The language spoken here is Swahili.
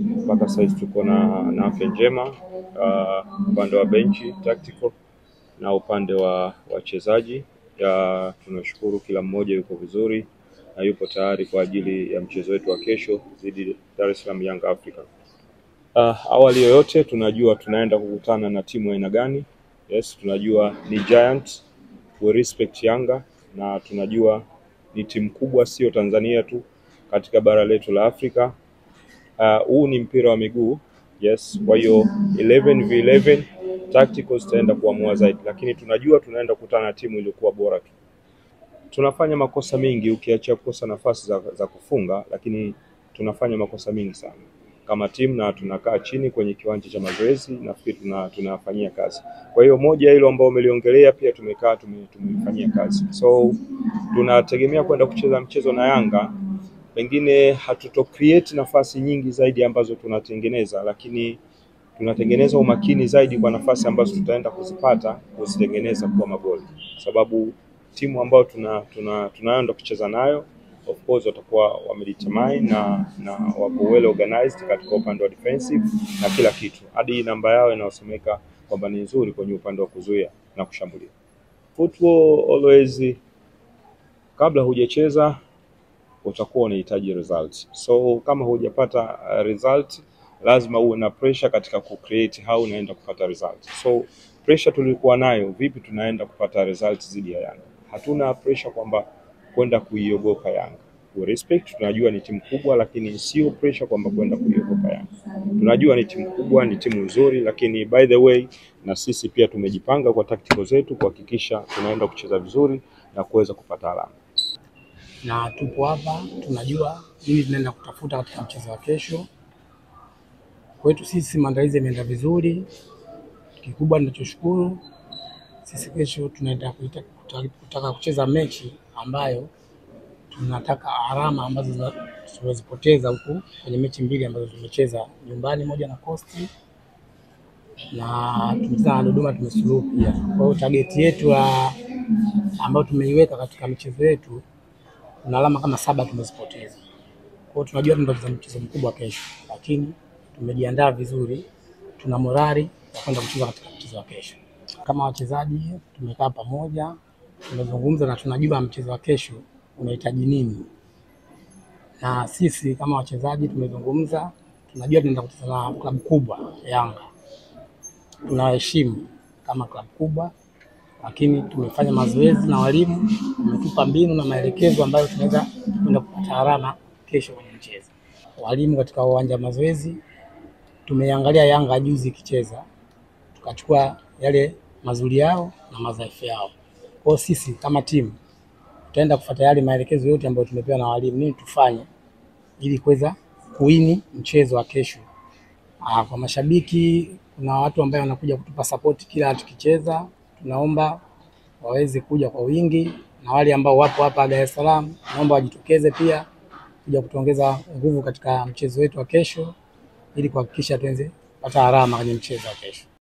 Mpaka sasa tuko na afya njema upande wa benchi tactical na upande wa wachezaji. Tunashukuru kila mmoja yuko vizuri na yupo tayari kwa ajili ya mchezo wetu wa kesho dhidi ya Dar es Salaam Young Africa. Awali yoyote tunajua tunaenda kukutana na timu aina gani. Yes, tunajua ni giant, we respect Yanga na tunajua ni timu kubwa, sio Tanzania tu, katika bara letu la Afrika. Huu ni mpira wa miguu. Yes, kwa hiyo 11v11 tactical zitaenda kuamua zaidi, lakini tunajua tunaenda kukutana na timu iliyokuwa bora tu. Tunafanya makosa mengi ukiacha kukosa nafasi za kufunga, lakini tunafanya makosa mengi sana kama timu na tunakaa chini kwenye kiwanja cha mazoezi na tunafanyia kazi. Kwa hiyo moja hilo ambao umeliongelea pia tumekaa tumefanyia kazi. So tunategemea kwenda kucheza mchezo na Yanga. Pengine hatuto create nafasi nyingi zaidi ambazo tunatengeneza, lakini tunatengeneza umakini zaidi kwa nafasi ambazo tutaenda kuzipata kuzitengeneza kwa magoli. Sababu timu ambayo tunaenda kucheza nayo of course watakuwa wamedetermine na wako well organized katika upande wa defensive na kila kitu. Hadi namba yao inaosomeka kwamba ni nzuri kwenye upande wa kuzuia na kushambulia. Football always, kabla hujacheza utakuwa unahitaji result. So kama hujapata result, lazima uwe na pressure katika kucreate how unaenda kupata result. So pressure tulikuwa nayo, vipi tunaenda kupata result dhidi ya Yanga? Hatuna pressure kwamba kwenda kuiogopa Yanga. We respect, tunajua ni timu kubwa, lakini sio pressure kwamba kwenda kuiogopa Yanga. Tunajua ni timu kubwa, ni timu nzuri, lakini by the way na sisi pia tumejipanga kwa tactical zetu kuhakikisha tunaenda kucheza vizuri na kuweza kupata alama. Na tupo hapa, tunajua nini tunaenda kutafuta katika mchezo wa kesho. Kwetu sisi maandalizi yameenda vizuri. Kikubwa ninachoshukuru, sisi kesho tunaenda kutaka kucheza mechi ambayo tunataka alama ambazo tunazipoteza huku kwenye mechi mbili ambazo tumecheza nyumbani, moja na Coast na tumecheza na Dodoma, tumesuluhu pia. Kwa hiyo target yetu ambayo tumeiweka katika michezo yetu na alama kama 7 tumezipoteza. Kwa hiyo tunajua tunacheza mchezo mkubwa kesho, lakini tumejiandaa vizuri, tuna morali ya kwenda kucheza katika mchezo wa kesho. Kama wachezaji tumekaa pamoja, tumezungumza na tunajua mchezo wa kesho unahitaji nini. Na sisi kama wachezaji tumezungumza, tunajua tunaenda kucheza na klabu kubwa Yanga. Tunaheshimu kama klabu kubwa, lakini tumefanya mazoezi na walimu, wametupa mbinu na maelekezo ambayo tunaweza kwenda kupata alama kesho kwenye mchezo. Walimu katika uwanja wa mazoezi tumeangalia Yanga juzi ikicheza, tukachukua yale mazuri yao na madhaifu yao. Kwa hiyo sisi kama timu tutaenda kufuata yale maelekezo yote ambayo tumepewa na walimu, nini tufanye ili kuweza kuwini mchezo wa kesho. Kwa mashabiki, kuna watu ambao wanakuja kutupa support kila tukicheza. Tunaomba waweze kuja kwa wingi, na wale ambao wapo hapa Dar es Salaam naomba wajitokeze pia kuja kutuongeza nguvu katika mchezo wetu wa kesho ili kuhakikisha tuweze kupata alama kwenye mchezo wa kesho.